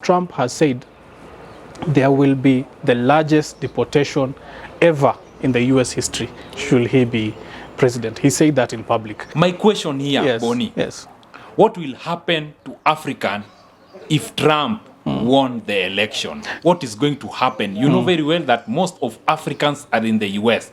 Trump has said, there will be the largest deportation ever in the US history should he be president. He said that in public. My question here, Yes, Bonnie, yes. what will happen to African if Trump won the election? What is going to happen? You know very well that most of Africans are in the US.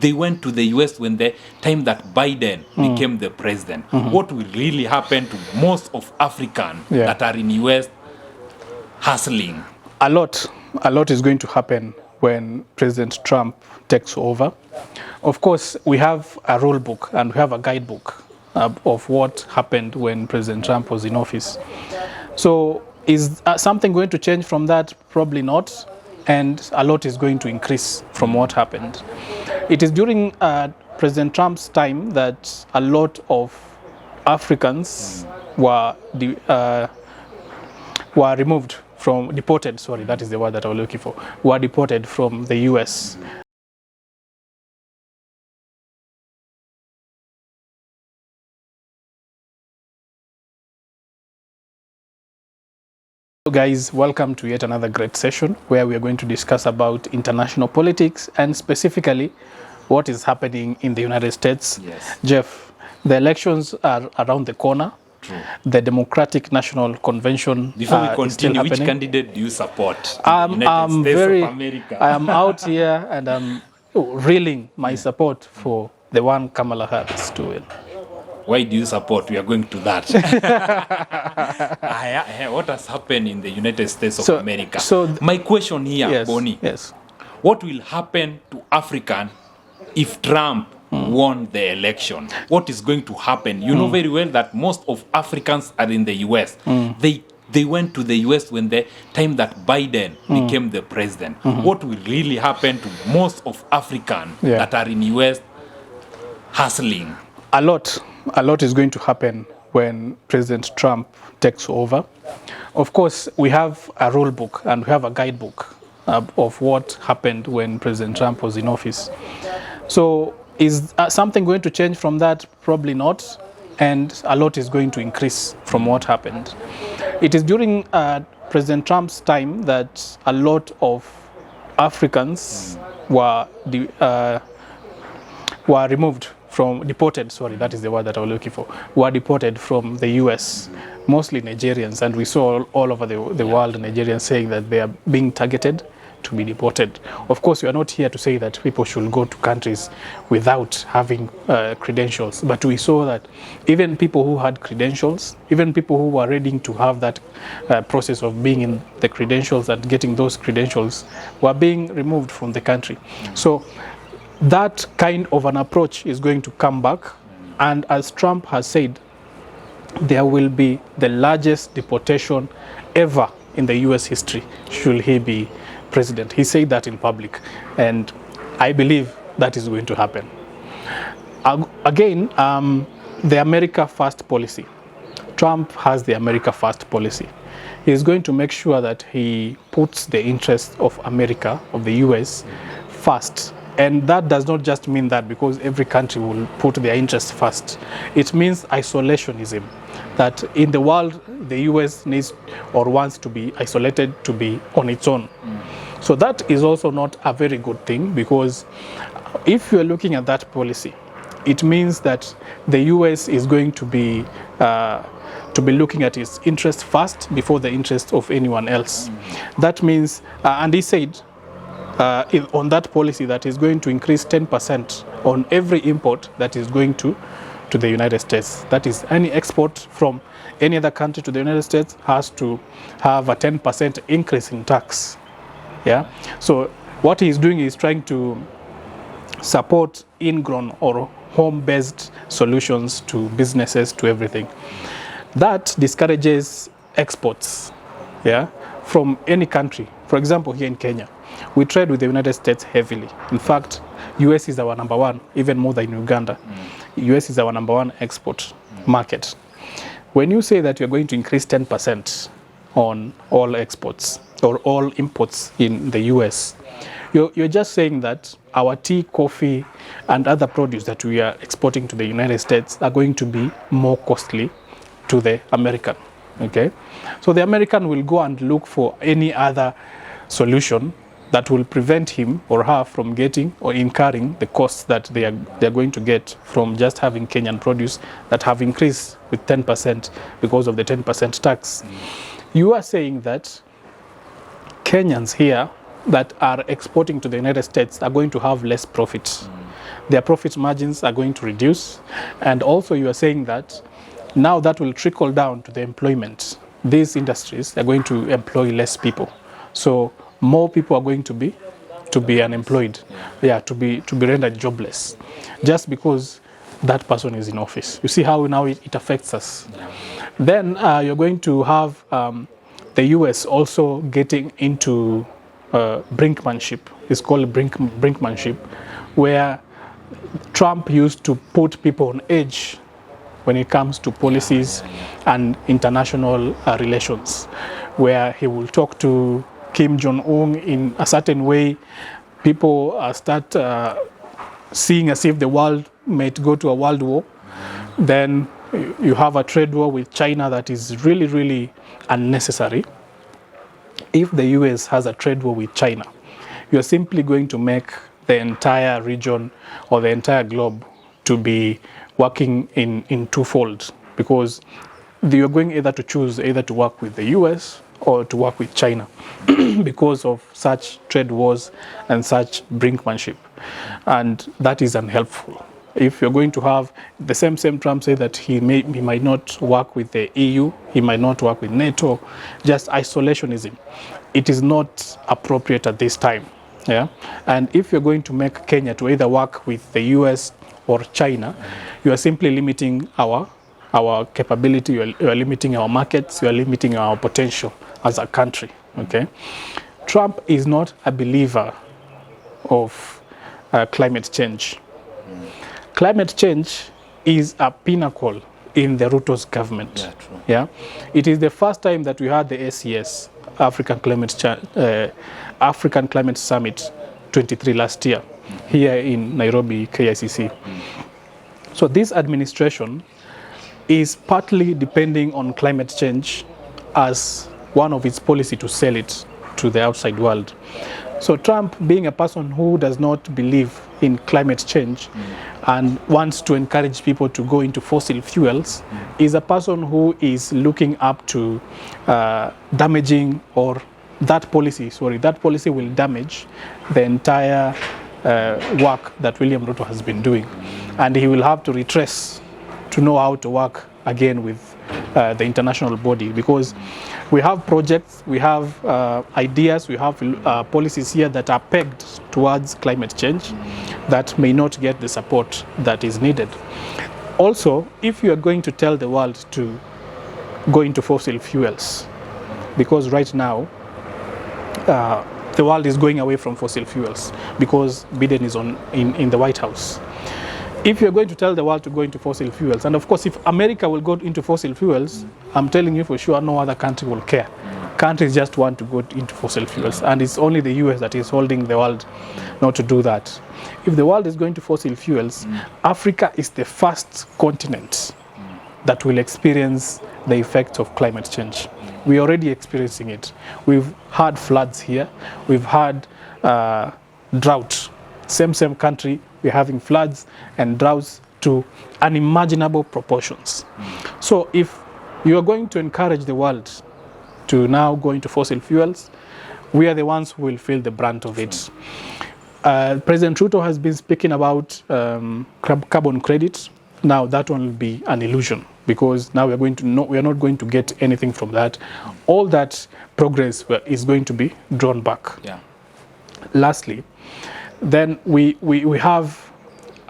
They went to the US when the time that Biden became the president. What will really happen to most of Africans that are in US hustling? A lot is going to happen when President Trump takes over. Of course, we have a rule book and we have a guidebook of what happened when President Trump was in office. So is something going to change from that? Probably not. And a lot is going to increase from what happened. It is during President Trump's time that a lot of Africans were removed from, deported, sorry, that is the word that I was looking for, were deported from the US. So guys, welcome to yet another great session where we are going to discuss about international politics and specifically what is happening in the United States. Yes. Jeff, the elections are around the corner. True. The Democratic National Convention Before we is still continue, which happening. candidate do you support? I'm United States very, of America. I am out here and I'm reeling my support for the one Kamala Harris to win. Why do you support? We are going to that. What has happened in the United States of America? So my question here, yes, Bonnie, yes. what will happen to African if Trump won the election? What is going to happen? You know very well that most of Africans are in the US. They went to the US when the time that Biden became the president. What will really happen to most of Africans that are in US hustling? A lot is going to happen when President Trump takes over. Of course, we have a rule book and we have a guidebook of what happened when President Trump was in office. So is something going to change from that? Probably not. And a lot is going to increase from what happened. It is during President Trump's time that a lot of Africans were removed from, deported, sorry, that is the word that I was looking for, were deported from the US, mostly Nigerians. And we saw all over the world Nigerians saying that they are being targeted to be deported. Of course, we are not here to say that people should go to countries without having credentials, but we saw that even people who had credentials, even people who were ready to have that process of being in the credentials and getting those credentials were being removed from the country. So that kind of an approach is going to come back, and as Trump has said, there will be the largest deportation ever in the US history should he be president. He said that in public, and I believe that is going to happen. Again, the America First policy. Trump has the America First policy. He is going to make sure that he puts the interests of America, of the US, first. And that does not just mean that because every country will put their interests first. It means isolationism, that in the world, the US needs or wants to be isolated, to be on its own. So that is also not a very good thing, because if you're looking at that policy, it means that the US is going to be looking at its interest first before the interest of anyone else. That means, and he said, on that policy that is going to increase 10% on every import that is going to the United States. That is, any export from any other country to the United States has to have a 10% increase in tax. Yeah. So what he is doing is trying to support ingrown or home-based solutions to businesses, to everything. That discourages exports, yeah, from any country. For example, here in Kenya, we trade with the United States heavily. In fact, US is our number one, even more than Uganda. US is our number one export market. When you say that you're going to increase 10% on all exports or all imports in the US, you're just saying that our tea, coffee, and other produce that we are exporting to the United States are going to be more costly to the American. Okay, so the American will go and look for any other solution that will prevent him or her from getting or incurring the costs that they're going to get from just having Kenyan produce that have increased with 10% because of the 10% tax. You are saying that Kenyans here that are exporting to the United States are going to have less profit. Their profit margins are going to reduce. And also you are saying that now that will trickle down to the employment. These industries are going to employ less people. So more people are going to be unemployed, to be rendered jobless, just because that person is in office. You see how now it affects us. Then you're going to have the US also getting into brinkmanship. It's called brinkmanship, where Trump used to put people on edge when it comes to policies and international relations, where he will talk to Kim Jong-un in a certain way. People start seeing as if the world might go to a world war. Then you have a trade war with China that is really, really unnecessary. If the US has a trade war with China, you're simply going to make the entire region or the entire globe to be working in twofold, because you're going either to choose either to work with the US or to work with China because of such trade wars and such brinkmanship. And that is unhelpful. If you're going to have the same Trump say that he might not work with the EU, he might not work with NATO, just isolationism. It is not appropriate at this time. Yeah, and if you're going to make Kenya to either work with the US or China, you are simply limiting our capability, you are limiting our markets, you are limiting our potential as a country. Okay, Trump is not a believer of climate change. Climate change is a pinnacle in the Ruto's government. Yeah, true. Yeah, it is the first time that we had the ACS, African Climate Summit 23 last year here in Nairobi, KICC. So this administration is partly depending on climate change as one of its policy to sell it to the outside world. So Trump, being a person who does not believe in climate change and wants to encourage people to go into fossil fuels, is a person who is looking up to damaging, or that policy will damage the entire work that William Ruto has been doing. And he will have to retrace to know how to work again with the international body, because we have projects, we have ideas, we have policies here that are pegged towards climate change that may not get the support that is needed. Also, if you are going to tell the world to go into fossil fuels, because right now the world is going away from fossil fuels because Biden is in the White House. If you're going to tell the world to go into fossil fuels, and of course if America will go into fossil fuels, I'm telling you for sure no other country will care. Countries just want to go into fossil fuels, and it's only the US that is holding the world not to do that. If the world is going to fossil fuels, Africa is the first continent that will experience the effects of climate change. We're already experiencing it. We've had floods here, we've had drought. Same country, we're having floods and droughts to unimaginable proportions. So if you are going to encourage the world to now go into fossil fuels, we are the ones who will feel the brunt of it. President Ruto has been speaking about carbon credit. Now that one will be an illusion, because now we are not going to get anything from that. All that progress is going to be drawn back. Yeah. Lastly, then we have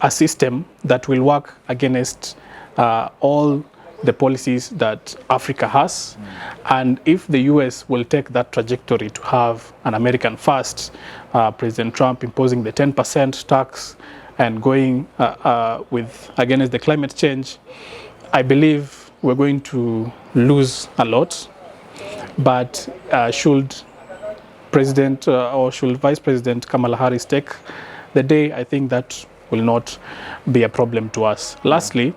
a system that will work against all the policies that Africa has. And if the US will take that trajectory to have an American first, President Trump imposing the 10% tax and going against the climate change, I believe we're going to lose a lot. But should President or should Vice President Kamala Harris take the day, I think that will not be a problem to us. Lastly,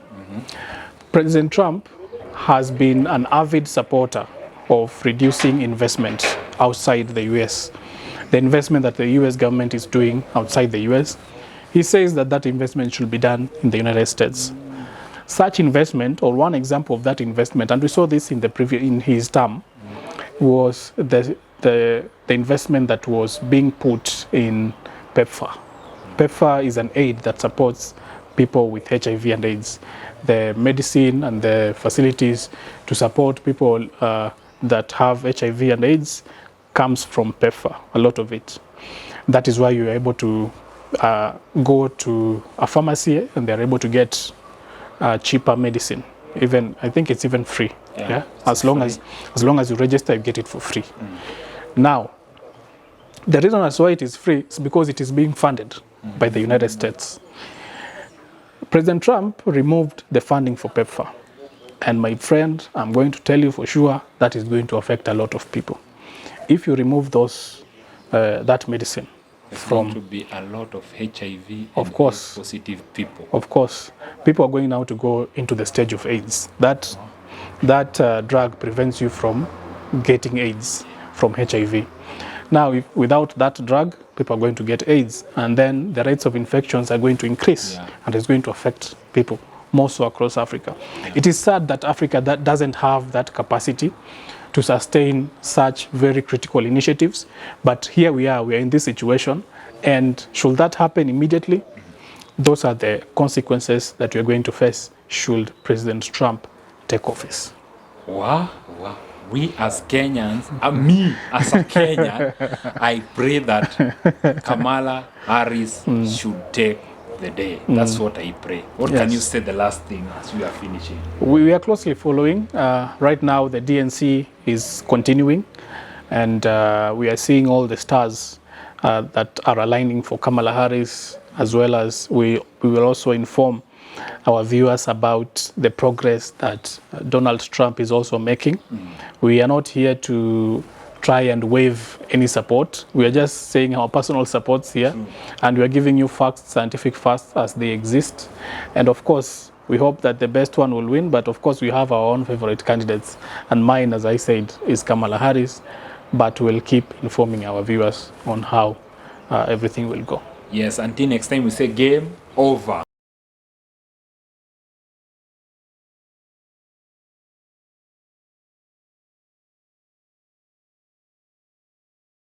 President Trump has been an avid supporter of reducing investment outside the US. The investment that the US government is doing outside the US, he says that that investment should be done in the United States. Such investment, or one example of that investment, and we saw this in in his term, was the investment that was being put in PEPFAR. PEPFAR is an aid that supports people with HIV and AIDS. The medicine and the facilities to support people that have HIV and AIDS comes from PEPFAR, a lot of it. That is why you're able to go to a pharmacy and they're able to get cheaper medicine. Even, I think it's even free. Yeah? As long as you register, you get it for free. Now, the reason as why it is free is because it is being funded by the United States. President Trump removed the funding for PEPFAR. And my friend, I'm going to tell you for sure that is going to affect a lot of people. If you remove that medicine, there's going to be a lot of HIV of course, positive people. Of course, people are going now to go into the stage of AIDS. That drug prevents you from getting AIDS from HIV. Now, without that drug, people are going to get AIDS, and then the rates of infections are going to increase, and it's going to affect people, more so across Africa. It is sad that Africa doesn't have that capacity to sustain such very critical initiatives, but here we are in this situation, and should that happen immediately, those are the consequences that we're going to face should President Trump take office. Wow. We as Kenyans, me as a Kenyan, I pray that Kamala Harris should take the day. That's what I pray. What can you say the last thing as we are finishing? We are closely following. Right now, the DNC is continuing, and we are seeing all the stars that are aligning for Kamala Harris, as well as we will also inform our viewers about the progress that Donald Trump is also making. We are not here to try and waive any support. We are just saying our personal supports here, and we are giving you facts, scientific facts as they exist. And of course, we hope that the best one will win, but of course we have our own favorite candidates. And mine, as I said, is Kamala Harris, but we'll keep informing our viewers on how everything will go. Yes, until next time we say game over.